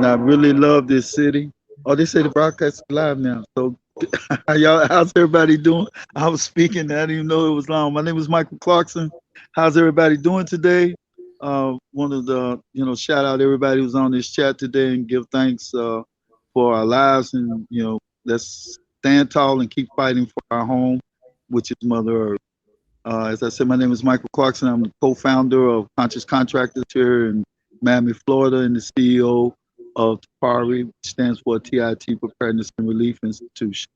and I really love this city. Oh, they say the broadcast is live now. So, how's everybody doing? I was speaking. I didn't even know it was long. My name is Michael Clarkson. How's everybody doing today? One of the, shout out everybody who's on this chat today and give thanks for our lives, and let's stand tall and keep fighting for our home, which is Mother Earth. As I said, my name is Michael Clarkson. I'm the co-founder of Conscious Contractors here in Miami, Florida, and the CEO of TPARI, which stands for TIT Preparedness and Relief Institution.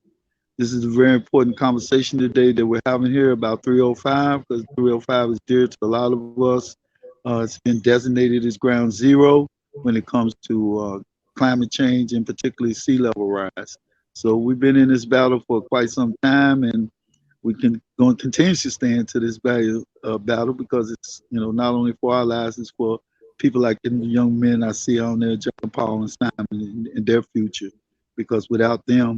This is a very important conversation today that we're having here about 305, because 305 is dear to a lot of us. It's been designated as ground zero when it comes to climate change and particularly sea level rise. So we've been in this battle for quite some time, and we can going to continue to stay into this battle because it's not only for our lives, it's for people like the young men I see on there, John Paul and Simon, and their future. Because without them,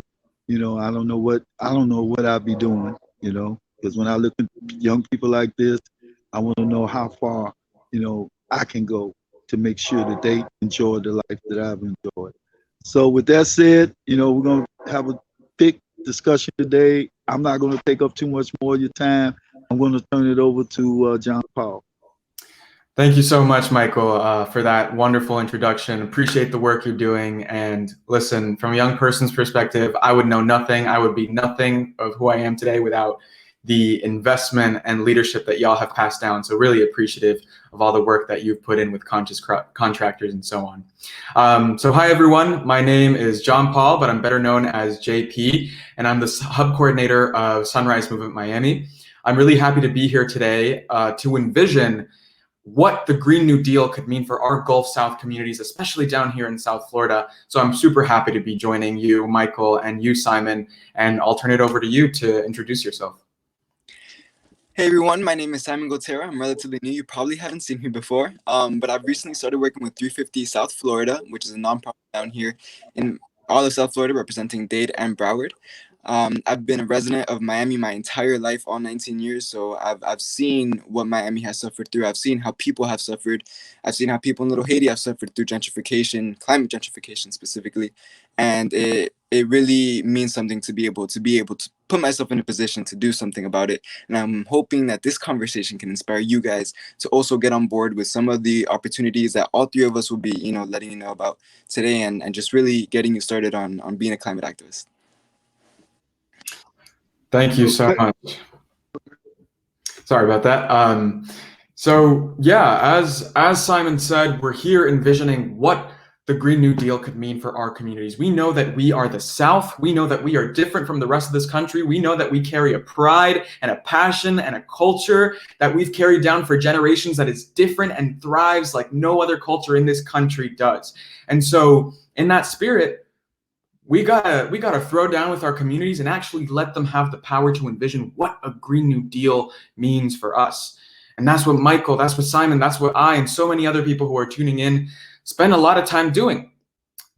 I don't know what I'd be doing. Because when I look at young people like this, I want to know how far I can go to make sure that they enjoy the life that I've enjoyed. So with that said, we're going to have a big discussion today. I'm not going to take up too much more of your time. I'm going to turn it over to John Paul. Thank you so much, Michael, for that wonderful introduction. Appreciate the work you're doing. And listen, from a young person's perspective, I would know nothing. I would be nothing of who I am today without the investment and leadership that y'all have passed down. So really appreciative of all the work that you've put in with Conscious Contractors and so on. So hi, everyone. My name is John Paul, but I'm better known as JP, and I'm the hub coordinator of Sunrise Movement Miami. I'm really happy to be here today to envision what the Green New Deal could mean for our Gulf South communities, especially down here in South Florida. So I'm super happy to be joining you, Michael, and you, Simon, and I'll turn it over to you to introduce yourself. Hey everyone, my name is Simon Gotera. I'm relatively new. You probably haven't seen me before, but I've recently started working with 350 South Florida, which is a nonprofit down here in all of South Florida, representing Dade and Broward. I've been a resident of Miami my entire life, all 19 years. So I've seen what Miami has suffered through. I've seen how people have suffered. I've seen how people in Little Haiti have suffered through gentrification, climate gentrification specifically. And it really means something to be able to put myself in a position to do something about it. And I'm hoping that this conversation can inspire you guys to also get on board with some of the opportunities that all three of us will be, letting you know about today, and just really getting you started on being a climate activist. Thank you so much. Sorry about that. So yeah, as Simon said, we're here envisioning what the Green New Deal could mean for our communities. We know that we are the South. We know that we are different from the rest of this country. We know that we carry a pride and a passion and a culture that we've carried down for generations that is different and thrives like no other culture in this country does. And so in that spirit, we gotta throw down with our communities and actually let them have the power to envision what a Green New Deal means for us. And that's what Michael, that's what Simon, that's what I and so many other people who are tuning in spend a lot of time doing.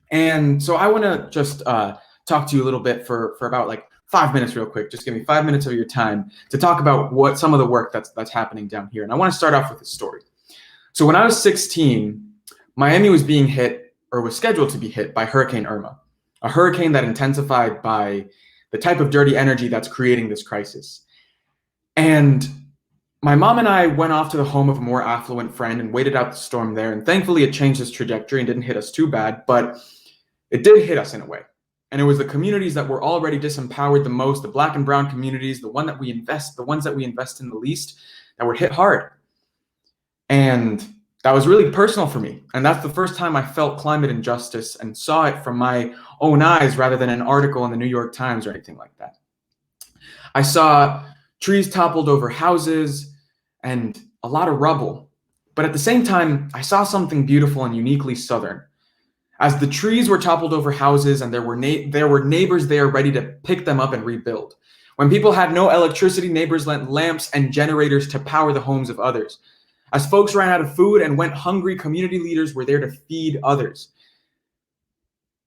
And so I want to just talk to you a little bit for about like 5 minutes real quick. Just give me 5 minutes of your time to talk about what some of the work that's happening down here. And I want to start off with a story. So when I was 16, Miami was being hit, or was scheduled to be hit, by Hurricane Irma, a hurricane that intensified by the type of dirty energy that's creating this crisis. And my mom and I went off to the home of a more affluent friend and waited out the storm there. And thankfully it changed its trajectory and didn't hit us too bad, but it did hit us in a way. And it was the communities that were already disempowered the most, the Black and brown communities, the ones that we invest in the least, that were hit hard. And that was really personal for me. And that's the first time I felt climate injustice and saw it from my own eyes rather than an article in the New York Times or anything like that. I saw trees toppled over houses and a lot of rubble. But at the same time, I saw something beautiful and uniquely Southern. As the trees were toppled over houses and there were neighbors there ready to pick them up and rebuild. When people had no electricity, neighbors lent lamps and generators to power the homes of others. As folks ran out of food and went hungry, community leaders were there to feed others.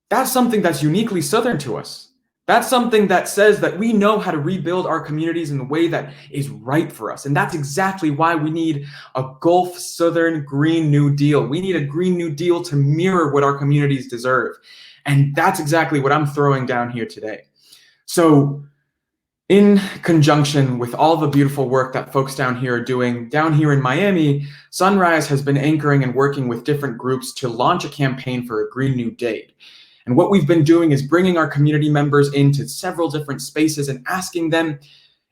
That's something that's uniquely Southern to us. That's something that says that we know how to rebuild our communities in the way that is right for us. And that's exactly why we need a Gulf Southern Green New Deal. We need a Green New Deal to mirror what our communities deserve. And that's exactly what I'm throwing down here today. So in conjunction with all the beautiful work that folks down here are doing, down here in Miami, Sunrise has been anchoring and working with different groups to launch a campaign for a Green New Deal. And what we've been doing is bringing our community members into several different spaces and asking them,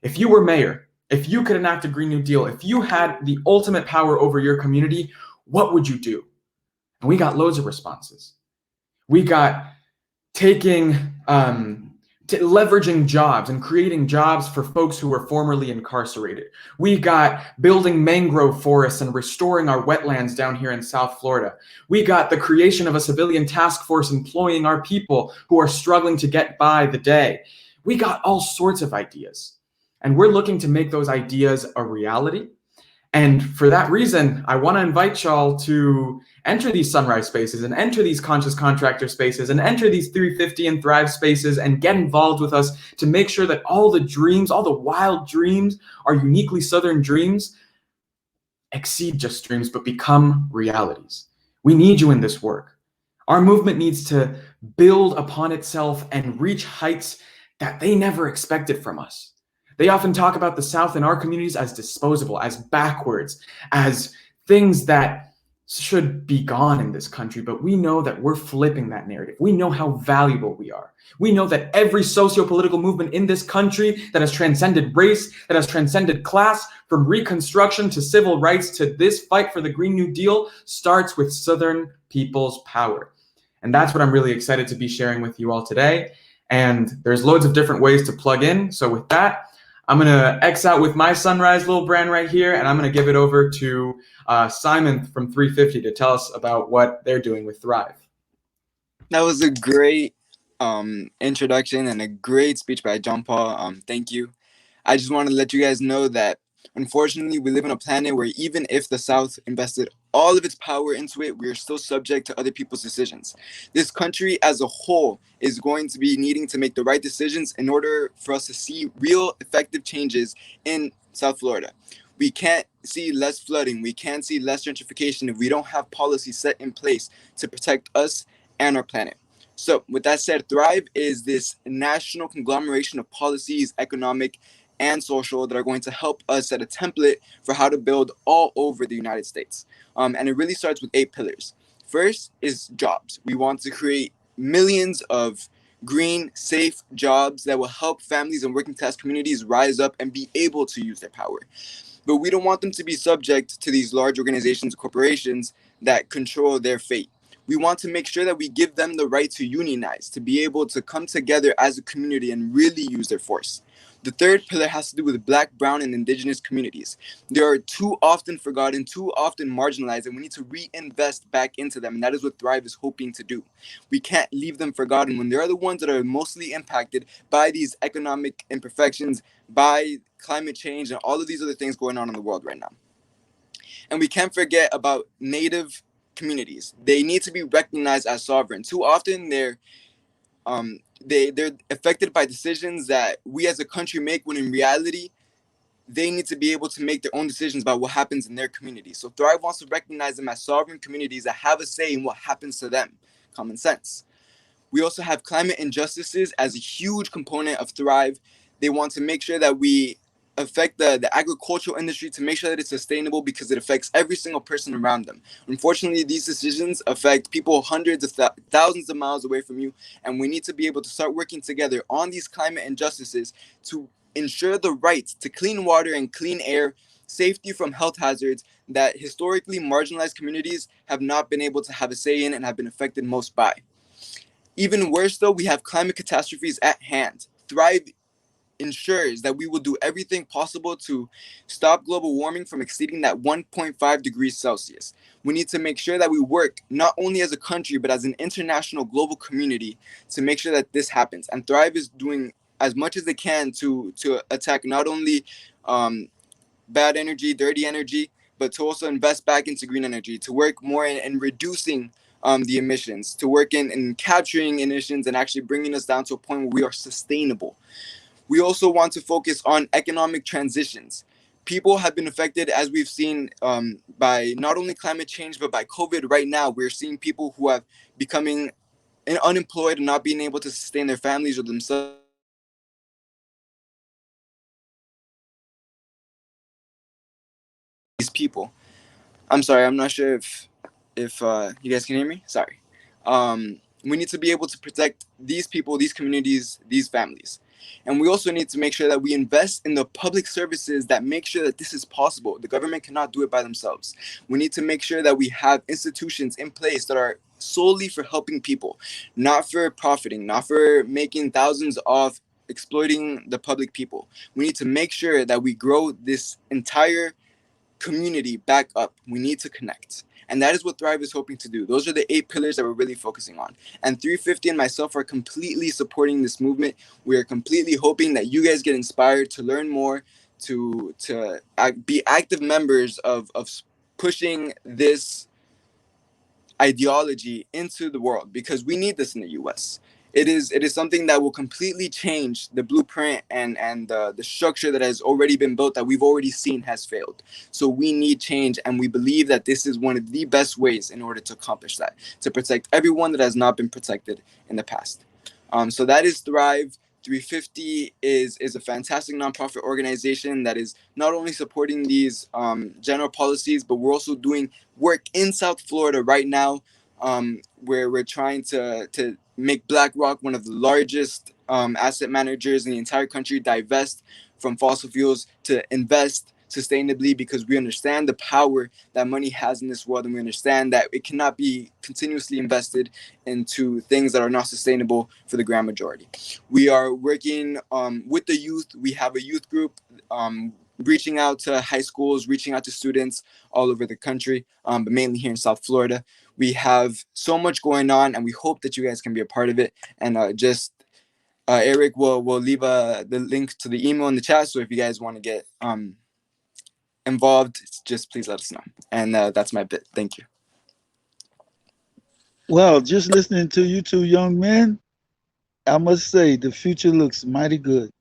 if you were mayor, if you could enact a Green New Deal, if you had the ultimate power over your community, what would you do? And we got loads of responses. We got leveraging jobs and creating jobs for folks who were formerly incarcerated. We got building mangrove forests and restoring our wetlands down here in South Florida. We got the creation of a civilian task force employing our people who are struggling to get by the day. We got all sorts of ideas, and we're looking to make those ideas a reality. And for that reason, I want to invite y'all to enter these Sunrise spaces and enter these conscious contractor spaces and enter these 350 and Thrive spaces and get involved with us to make sure that all the dreams, all the wild dreams, our uniquely Southern dreams exceed just dreams, but become realities. We need you in this work. Our movement needs to build upon itself and reach heights that they never expected from us. They often talk about the South in our communities as disposable, as backwards, as things that should be gone in this country, but we know that we're flipping that narrative. We know how valuable we are. We know that every socio-political movement in this country that has transcended race, that has transcended class, from Reconstruction to civil rights to this fight for the Green New Deal, starts with Southern people's power. And that's what I'm really excited to be sharing with you all today. And there's loads of different ways to plug in. So with that, I'm going to X out with my Sunrise little brand right here, and I'm going to give it over to Simon from 350 to tell us about what they're doing with Thrive. That was a great introduction and a great speech by John Paul. Thank you. I just want to let you guys know that unfortunately we live on a planet where even if the South invested all of its power into it, we are still subject to other people's decisions. This country as a whole is going to be needing to make the right decisions in order for us to see real effective changes in South Florida. We can't see less flooding. We can't see less gentrification if we don't have policies set in place to protect us and our planet. So with that said, Thrive is this national conglomeration of policies, economic and social, that are going to help us set a template for how to build all over the United States. And it really starts with 8 pillars. First is jobs. We want to create millions of green, safe jobs that will help families and working class communities rise up and be able to use their power. But we don't want them to be subject to these large organizations, corporations that control their fate. We want to make sure that we give them the right to unionize, to be able to come together as a community and really use their force. The third pillar has to do with Black, Brown, and Indigenous communities. They are too often forgotten, too often marginalized, and we need to reinvest back into them, and that is what Thrive is hoping to do. We can't leave them forgotten when they're the ones that are mostly impacted by these economic imperfections, by climate change, and all of these other things going on in the world right now. And we can't forget about Native communities. They need to be recognized as sovereign. Too often they're affected by decisions that we as a country make, when in reality they need to be able to make their own decisions about what happens in their community. So Thrive wants to recognize them as sovereign communities that have a say in what happens to them. Common sense. We also have climate injustices as a huge component of Thrive. They want to make sure that we affect the agricultural industry to make sure that it's sustainable, because it affects every single person around them. Unfortunately, these decisions affect people hundreds of thousands of miles away from you, and we need to be able to start working together on these climate injustices to ensure the rights to clean water and clean air, safety from health hazards that historically marginalized communities have not been able to have a say in and have been affected most by. Even worse though, we have climate catastrophes at hand. Thrive ensures that we will do everything possible to stop global warming from exceeding that 1.5 degrees Celsius. We need to make sure that we work not only as a country, but as an international global community to make sure that this happens. And Thrive is doing as much as they can to attack not only bad energy, dirty energy, but to also invest back into green energy, to work more in reducing the emissions, to work in capturing emissions and actually bringing us down to a point where we are sustainable. We also want to focus on economic transitions. People have been affected, as we've seen, by not only climate change, but by COVID. Right now, we're seeing people who have becoming unemployed and not being able to sustain their families or themselves. These people. I'm sorry, I'm not sure if you guys can hear me. Sorry. We need to be able to protect these people, these communities, these families. And we also need to make sure that we invest in the public services that make sure that this is possible. The government cannot do it by themselves. We need to make sure that we have institutions in place that are solely for helping people, not for profiting, not for making thousands off exploiting the public people. We need to make sure that we grow this entire community back up. We need to connect. And that is what Thrive is hoping to do. Those are the 8 pillars that we're really focusing on. And 350 and myself are completely supporting this movement. We are completely hoping that you guys get inspired to learn more, to be active members of pushing this ideology into the world, because we need this in the US. It is something that will completely change the blueprint and the structure that has already been built, that we've already seen has failed. So we need change, and we believe that this is one of the best ways in order to accomplish that, to protect everyone that has not been protected in the past. So that is Thrive. 350 is a fantastic nonprofit organization that is not only supporting these general policies, but we're also doing work in South Florida right now, where we're trying to make BlackRock one of the largest asset managers in the entire country divest from fossil fuels to invest sustainably, because we understand the power that money has in this world, and we understand that it cannot be continuously invested into things that are not sustainable for the grand majority. We are working with the youth. We have a youth group reaching out to high schools, reaching out to students all over the country, but mainly here in South Florida. We have so much going on, and we hope that you guys can be a part of it. And Eric will leave the link to the email in the chat. So if you guys want to get involved, just please let us know. And that's my bit. Thank you. Well, just listening to you two young men, I must say the future looks mighty good.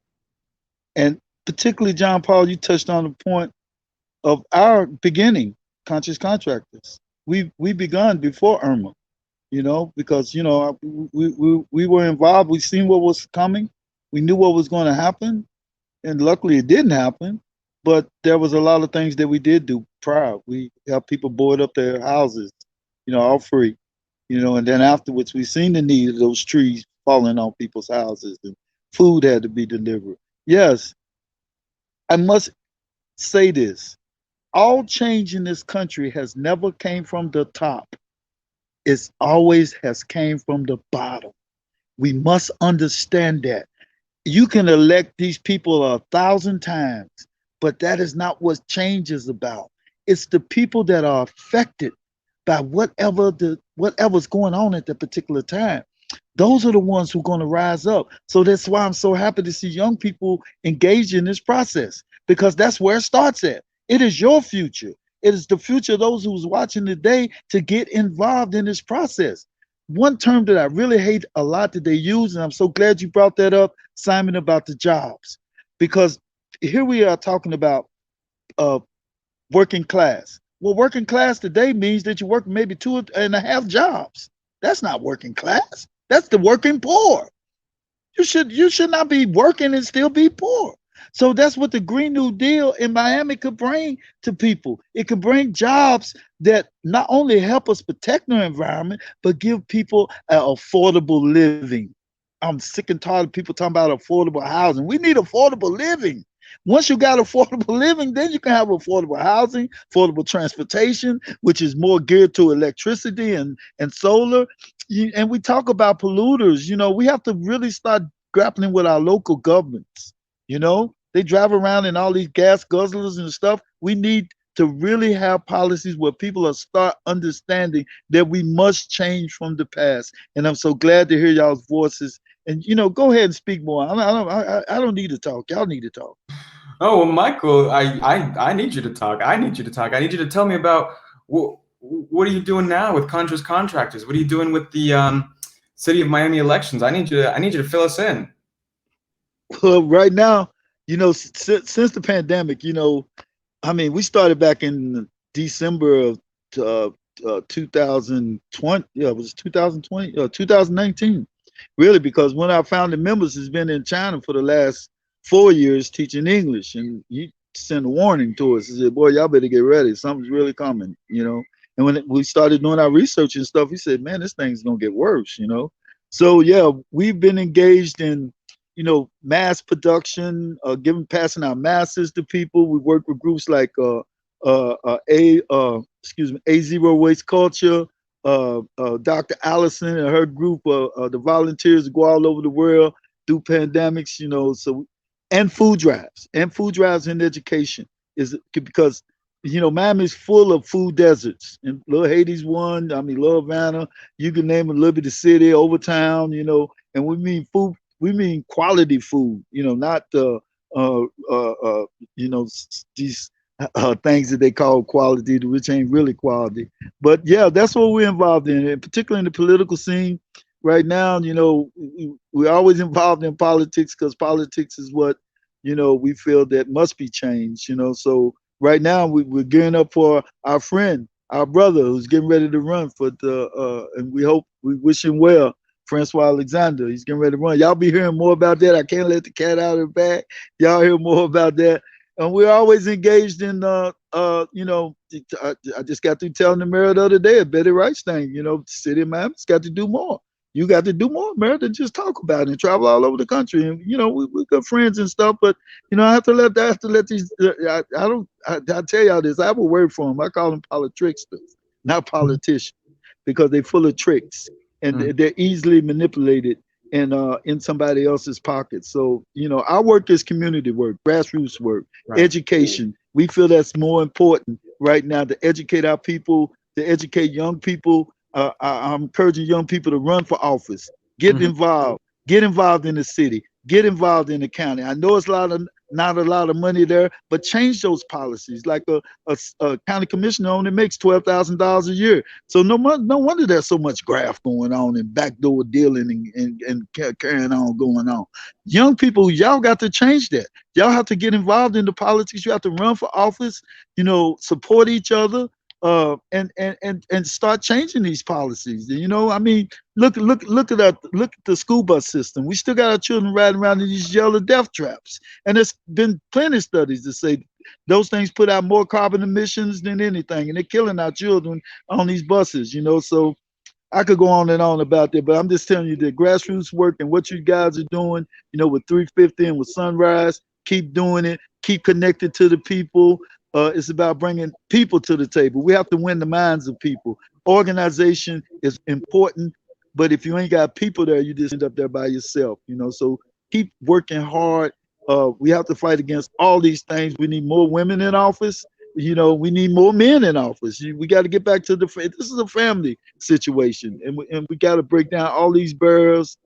And particularly, John Paul, you touched on the point of our beginning, Conscious Contractors. We begun before Irma, because we were involved. We seen what was coming. We knew what was going to happen, and luckily it didn't happen. But there was a lot of things that we did do prior. We helped people board up their houses, all free, and then afterwards we seen the need of those trees falling on people's houses, and food had to be delivered. Yes, I must say this. All change in this country has never came from the top. It always has came from the bottom. We must understand that. You can elect these people 1,000 times, but that is not what change is about. It's the people that are affected by whatever's going on at that particular time. Those are the ones who are going to rise up. So that's why I'm so happy to see young people engaged in this process, because that's where it starts at. It is your future. It is the future of those who's watching today to get involved in this process. One term that I really hate a lot that they use, and I'm so glad you brought that up, Simon, about the jobs, because here we are talking about working class. Well, working class today means that you work maybe 2.5 jobs. That's not working class. That's the working poor. You should not be working and still be poor. So that's what the Green New Deal in Miami could bring to people. It could bring jobs that not only help us protect the environment, but give people an affordable living. I'm sick and tired of people talking about affordable housing. We need affordable living. Once you got affordable living, then you can have affordable housing, affordable transportation, which is more geared to electricity and solar. And we talk about polluters. We have to really start grappling with our local governments. They drive around in all these gas guzzlers and stuff. We need to really have policies where people are start understanding that we must change from the past. And I'm so glad to hear y'all's voices. And go ahead and speak more. I don't need to talk. Y'all need to talk. Oh, well, Michael, I need you to talk. I need you to talk. I need you to tell me about what are you doing now with Contra's contractors? What are you doing with the City of Miami elections? I need you to fill us in. Well, right now, since the pandemic, I mean, we started back in December of 2020. Yeah, it was 2020, 2019, really, because one of our founding members has been in China for the last 4 years teaching English, and he sent a warning to us. He said, "Boy, y'all better get ready. Something's really coming." And when we started doing our research and stuff, he said, "Man, this thing's gonna get worse." So yeah, we've been engaged in mass production, passing out masses to people. We work with groups like A Zero Waste Culture, Dr. Allison and her group, the volunteers go all over the world through pandemics. And food drives in education is because Miami's full of food deserts, and Little Haiti's one. I mean, Little Havana, you can name a Liberty City, Overtown, and we mean food. We mean quality food, not these things that they call quality, which ain't really quality. But yeah, that's what we're involved in, and particularly in the political scene right now. We're always involved in politics because politics is what we feel that must be changed. So right now we're gearing up for our friend, our brother, who's getting ready to run for and we wish him well. Francois Alexander, he's getting ready to run. Y'all be hearing more about that. I can't let the cat out of the bag. Y'all hear more about that. And we're always engaged in, I just got through telling the mayor the other day, a Betty Rice thing, the city of Miami's got to do more. You got to do more, mayor, than just talk about it and travel all over the country. And, we're good friends and stuff, but, I have to let these, I tell y'all this, I have a word for them. I call them politricksters, not politicians, because they're full of tricks. And they're easily manipulated in somebody else's pocket. So, our work is community work, grassroots work, right. Education. We feel that's more important right now, to educate our people, to educate young people. I'm encouraging young people to run for office, get involved in the city, get involved in the county. I know it's not a lot of money there, but change those policies. Like a county commissioner only makes $12,000 a year. So no wonder there's so much graft going on and backdoor dealing and carrying on going on. Young people, y'all got to change that. Y'all have to get involved in the politics. You have to run for office, support each other, and start changing these policies. I mean, look at the school bus system. We still got our children riding around in these yellow death traps, and there's been plenty of studies to say those things put out more carbon emissions than anything, and they're killing our children on these buses. So I could go on and on about that, but I'm just telling you that grassroots work and what you guys are doing, with 350 and with Sunrise, keep doing it, keep connected to the people. It's about bringing people to the table. We have to win the minds of people. Organization is important, but if you ain't got people there, you just end up there by yourself. So keep working hard. We have to fight against all these things. We need more women in office. We need more men in office. We got to get back to this is a family situation, and we got to break down all these barriers,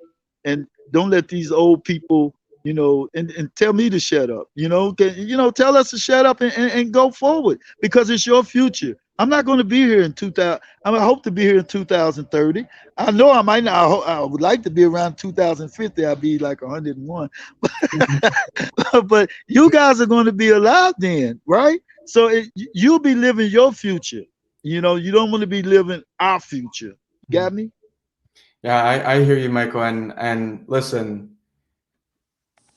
and don't let these old people and tell me to shut up, tell us to shut up and go forward, because it's your future. I'm not going to be here in 2000. I hope to be here in 2030. I know I might not. I would like to be around 2050. I'll be like 101. But you guys are going to be alive then, right? So you'll be living your future. You don't want to be living our future. Got me? Yeah, I hear you, Michael. And listen,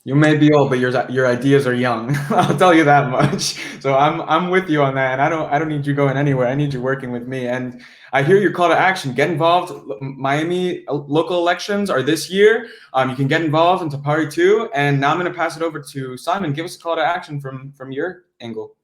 you may be old, but your ideas are young. I'll tell you that much. So I'm with you on that, and I don't need you going anywhere. I need you working with me. And I hear your call to action. Get involved. Miami local elections are this year. You can get involved in Tapari too. And now I'm going to pass it over to Simon. Give us a call to action from your angle.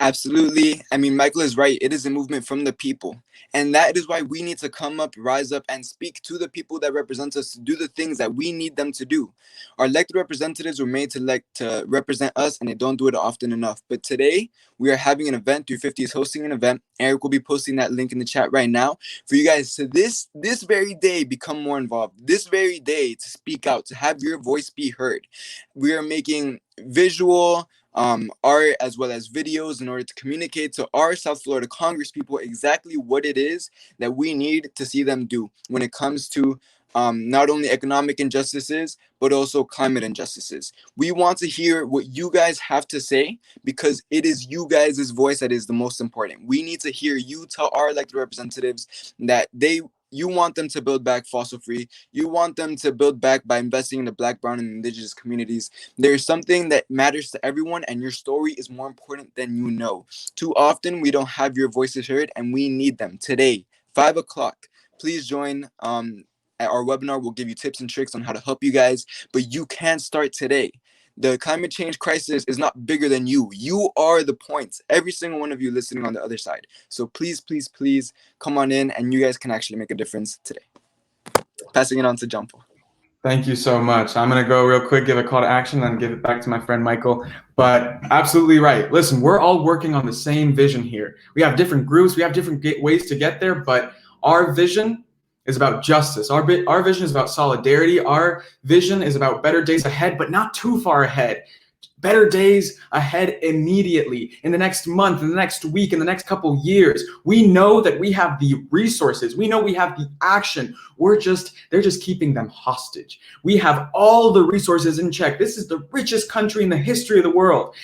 Absolutely. I mean, Michael is right. It is a movement from the people. And that is why we need to come up, rise up, and speak to the people that represent us to do the things that we need them to do. Our elected representatives were made to represent us, and they don't do it often enough. But today, we are having an event. 350 is hosting an event. Eric will be posting that link in the chat right now for you guys to this very day become more involved. This very day to speak out, to have your voice be heard. We are making visual art as well as videos in order to communicate to our South Florida Congress people exactly what it is that we need to see them do when it comes to not only economic injustices, but also climate injustices. We want to hear what you guys have to say because it is you guys' voice that is the most important. We need to hear you tell our elected representatives that you want them to build back fossil free. You want them to build back by investing in the Black, Brown, and Indigenous communities. There's something that matters to everyone, and your story is more important than you know. Too often, we don't have your voices heard, and we need them today, 5 o'clock. Please join at our webinar. We'll give you tips and tricks on how to help you guys, but you can start today. The climate change crisis is not bigger than you. You are the point. Every single one of you listening on the other side. So please, please, please come on in and you guys can actually make a difference today. Passing it on to John Paul. Thank you so much. I'm going to go real quick, give a call to action, and give it back to my friend Michael. But absolutely right. Listen, we're all working on the same vision here. We have different groups. We have different ways to get there, but our vision is about justice. Our vision is about solidarity. Our vision is about better days ahead, but not too far ahead. Better days ahead immediately, in the next month, in the next week, in the next couple years. We know that we have the resources. We know we have the action. They're just keeping them hostage. We have all the resources in check. This is the richest country in the history of the world.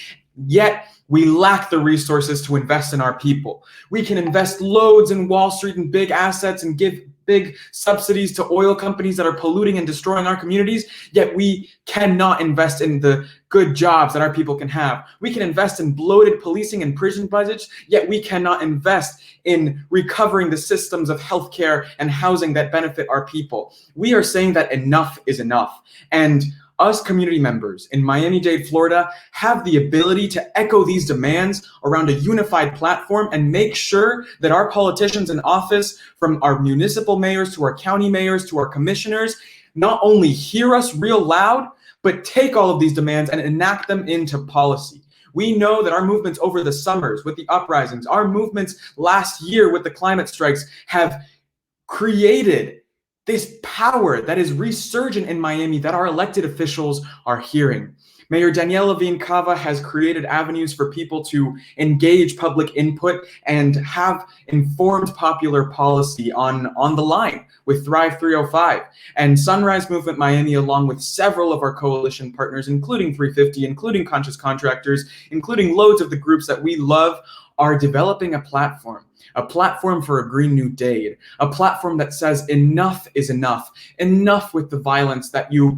Yet we lack the resources to invest in our people. We can invest loads in Wall Street and big assets and give big subsidies to oil companies that are polluting and destroying our communities, yet we cannot invest in the good jobs that our people can have. We can invest in bloated policing and prison budgets, yet we cannot invest in recovering the systems of healthcare and housing that benefit our people. We are saying that enough is enough. And us community members in Miami-Dade, Florida, have the ability to echo these demands around a unified platform and make sure that our politicians in office, from our municipal mayors to our county mayors to our commissioners, not only hear us real loud, but take all of these demands and enact them into policy. We know that our movements over the summers with the uprisings, our movements last year with the climate strikes have created this power that is resurgent in Miami that our elected officials are hearing. Mayor Danielle Levine Cava has created avenues for people to engage public input and have informed popular policy on the line with Thrive 305. And Sunrise Movement Miami, along with several of our coalition partners, including 350, including Conscious Contractors, including loads of the groups that we love, are developing a platform for a Green New Deal, a platform that says enough is enough with the violence that you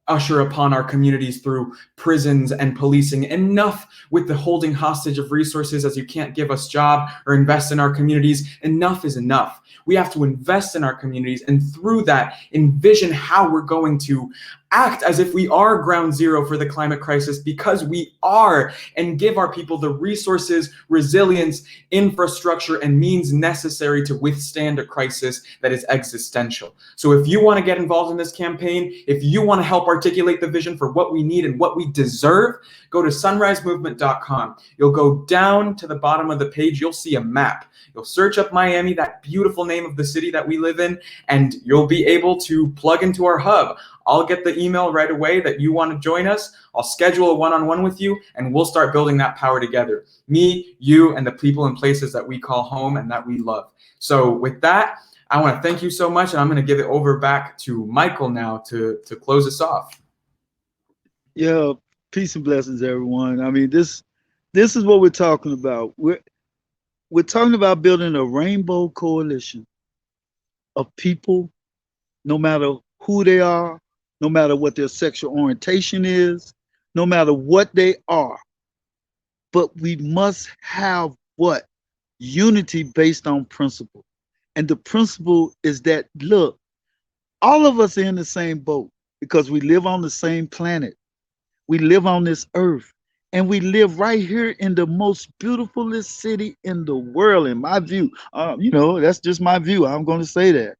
usher upon our communities through prisons and policing, enough with the holding hostage of resources as you can't give us job or invest in our communities. Enough is enough. We have to invest in our communities, and through that, envision how we're going to act as if we are ground zero for the climate crisis, because we are, and give our people the resources, resilience, infrastructure, and means necessary to withstand a crisis that is existential. So if you want to get involved in this campaign, if you want to help articulate the vision for what we need and what we deserve, go to sunrisemovement.com. You'll go down to the bottom of the page, you'll see a map. You'll search up Miami, that beautiful name of the city that we live in, and you'll be able to plug into our hub. I'll get the email right away that you want to join us. I'll schedule a one-on-one with you, and we'll start building that power together. Me, you, and the people and places that we call home and that we love. So with that, I want to thank you so much, and I'm going to give it over back to Michael now to close us off. Yeah, peace and blessings, everyone. I mean, this is what we're talking about. We're talking about building a rainbow coalition of people, no matter who they are, no matter what their sexual orientation is, no matter what they are. But we must have what? Unity based on principle. And the principle is that, look, all of us are in the same boat because we live on the same planet. We live on this earth. And we live right here in the most beautifulest city in the world, in my view. That's just my view. I'm going to say that,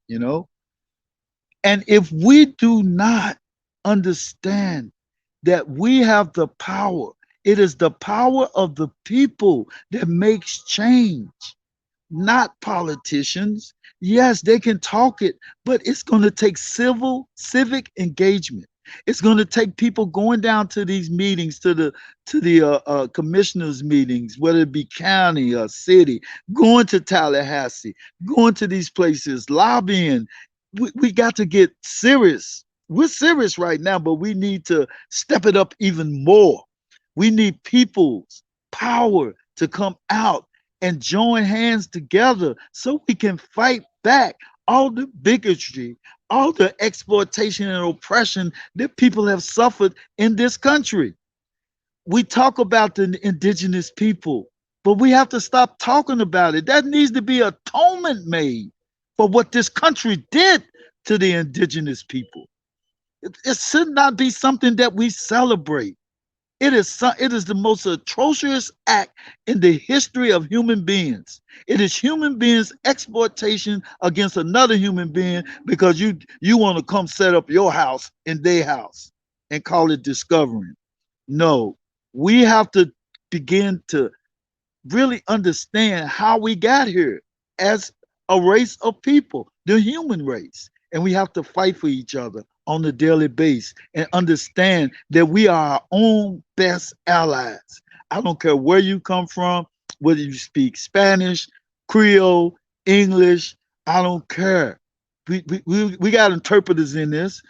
And if we do not understand that we have the power, it is the power of the people that makes change, not politicians. Yes, they can talk it, but it's going to take civic engagement. It's going to take people going down to these meetings, to the commissioners' meetings, whether it be county or city, going to Tallahassee, going to these places, lobbying. We got to get serious. We're serious right now, but we need to step it up even more. We need people's power to come out and join hands together so we can fight back all the bigotry, all the exploitation and oppression that people have suffered in this country. We talk about the indigenous people, but we have to stop talking about it. That needs to be atonement made for what this country did to the indigenous people. It should not be something that we celebrate. It is the most atrocious act in the history of human beings. It is human beings' exploitation against another human being because you want to come set up your house in their house and call it discovering. No, we have to begin to really understand how we got here as a race of people, the human race. And we have to fight for each other on a daily basis and understand that we are our own best allies. I don't care where you come from, whether you speak Spanish, Creole, English, I don't care. We got interpreters in this.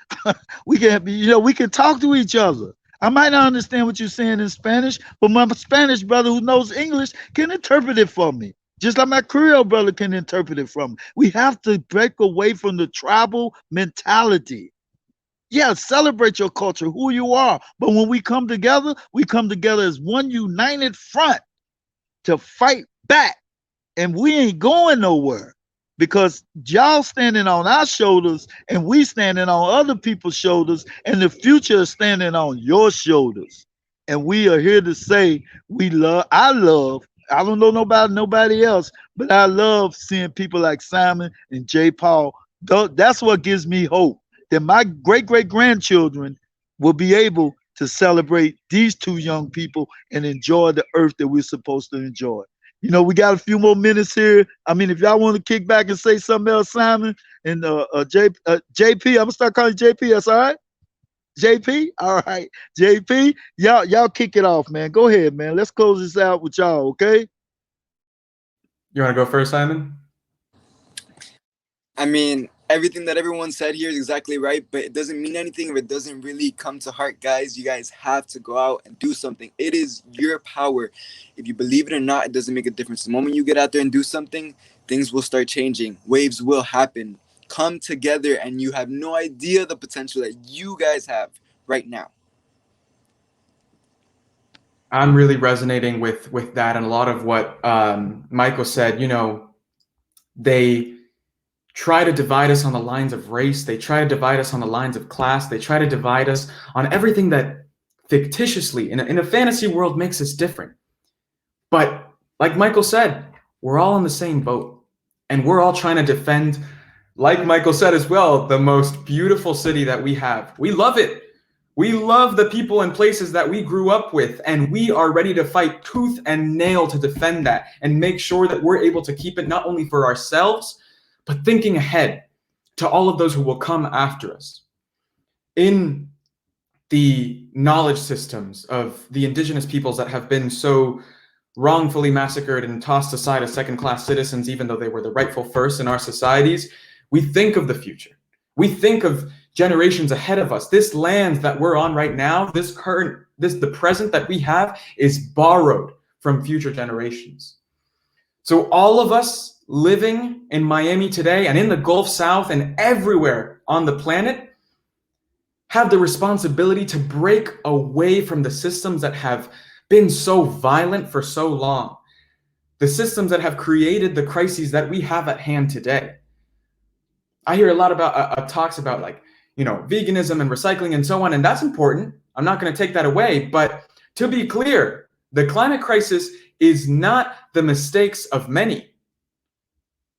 We can talk to each other. I might not understand what you're saying in Spanish, but my Spanish brother who knows English can interpret it for me. Just like my Creole brother can interpret it for me. We have to break away from the tribal mentality. Yeah, celebrate your culture, who you are. But when we come together as one united front to fight back. And we ain't going nowhere because y'all standing on our shoulders and we standing on other people's shoulders, and the future is standing on your shoulders. And we are here to say I don't know nobody else, but I love seeing people like Simon and J. Paul. That's what gives me hope that my great-great-grandchildren will be able to celebrate these two young people and enjoy the earth that we're supposed to enjoy. You know, we got a few more minutes here. I mean, if y'all want to kick back and say something else, Simon and JP, I'm gonna start calling you JP. That's all right. JP, all right. JP, y'all kick it off, man. Go ahead, man. Let's close this out with y'all, okay? You want to go first, Simon? I mean, everything that everyone said here is exactly right, but it doesn't mean anything if it doesn't really come to heart, guys. You guys have to go out and do something. It is your power. If you believe it or not, it doesn't make a difference. The moment you get out there and do something, things will start changing. Waves will happen. Come together, and you have no idea the potential that you guys have right now. I'm really resonating with that and a lot of what Michael said. You know, they try to divide us on the lines of race. They try to divide us on the lines of class. They try to divide us on everything that fictitiously, in a fantasy world, makes us different. But like Michael said, we're all in the same boat. And we're all trying to defend, like Michael said as well, the most beautiful city that we have. We love it. We love the people and places that we grew up with, and we are ready to fight tooth and nail to defend that and make sure that we're able to keep it not only for ourselves, but thinking ahead to all of those who will come after us. In the knowledge systems of the indigenous peoples that have been so wrongfully massacred and tossed aside as second-class citizens, even though they were the rightful first in our societies, we think of the future. We think of generations ahead of us. This land that we're on right now, the present that we have is borrowed from future generations. So all of us living in Miami today and in the Gulf South and everywhere on the planet have the responsibility to break away from the systems that have been so violent for so long, the systems that have created the crises that we have at hand today. I hear a lot about talks about, like, you know, veganism and recycling and so on, and that's important. I'm not going to take that away, but to be clear, the climate crisis is not the mistakes of many.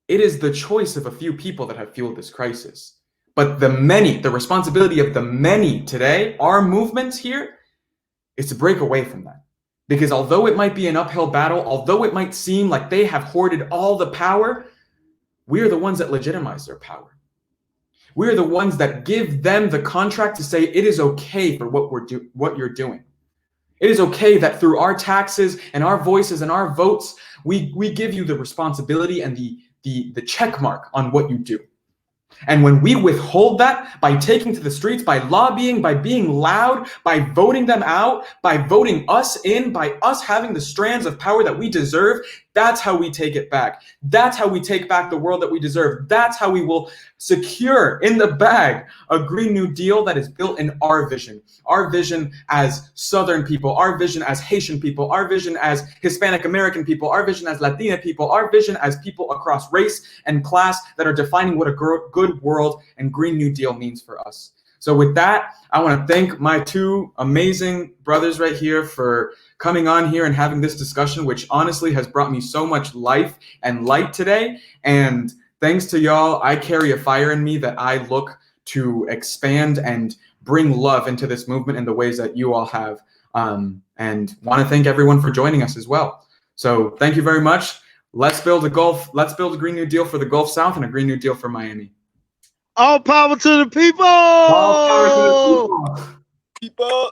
It is the choice of a few people that have fueled this crisis. But the responsibility of the many today, our movements here, is to break away from that. Because although it might be an uphill battle, although it might seem like they have hoarded all the power, we are the ones that legitimize their power. We're the ones that give them the contract to say it is okay for what you're doing. It is okay that through our taxes and our voices and our votes, we give you the responsibility and the check mark on what you do. And when we withhold that by taking to the streets, by lobbying, by being loud, by voting them out, by voting us in, by us having the strands of power that we deserve, that's how we take it back. That's how we take back the world that we deserve. That's how we will secure in the bag a Green New Deal that is built in our vision as Southern people, our vision as Haitian people, our vision as Hispanic American people, our vision as Latina people, our vision as people across race and class that are defining what a good world and Green New Deal means for us. So with that, I want to thank my two amazing brothers right here for coming on here and having this discussion, which honestly has brought me so much life and light today. And thanks to y'all, I carry a fire in me that I look to expand and bring love into this movement in the ways that you all have. And want to thank everyone for joining us as well. So thank you very much. Let's build a Green New Deal for the Gulf South and a Green New Deal for Miami. All power to the people. All power to the people. People.